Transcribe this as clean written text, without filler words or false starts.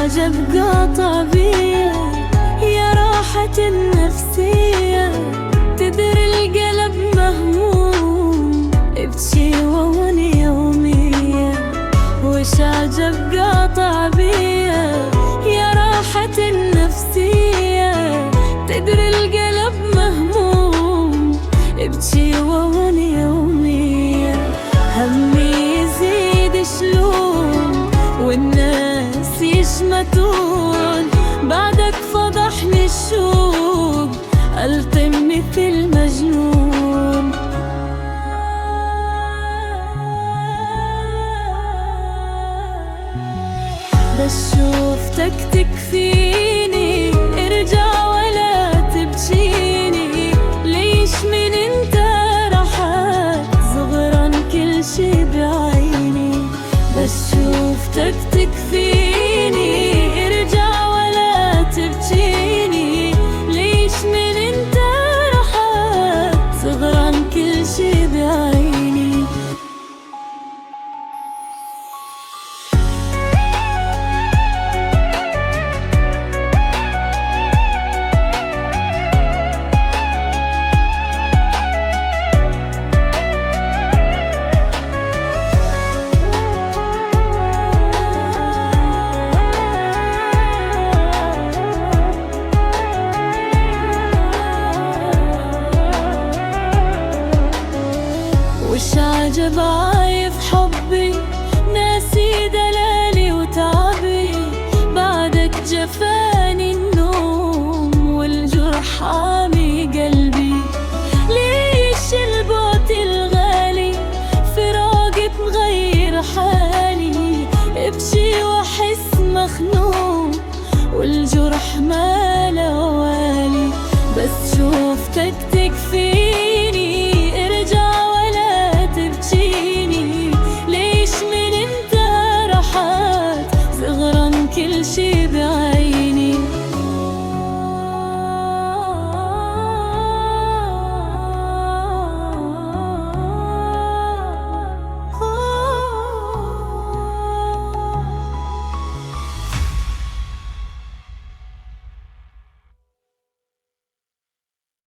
عجب قاطع بيا يا راحة النفسية، تدري القلب مهموم بشيوة يومية. وش عجب قاطع بيا يا راحة النفسية، تدري القلب مهموم بشيوة يومية. همي يزيد شلون والناس يشمتون، بعدك فضحني الشوق ألطم مثل مجنون. بس شوفتك تكفيني، ارجع ولا تبجيني. ليش من انت رحت زغران كل شي بعيني. بس شوفتك تكفيني، ارجع ولا تبجيني. ليش من انت رحت زغران كل شي بعيني. وش عجب عايف حبي ناسي دلالي وتعبي، بعدك جفاني النوم والجرح عامي قلبي. ليش البعد الغالي فراقك مغير حالي، ابشي واحس مخنوق والجرح ما له والي. بس شوفتك تكفي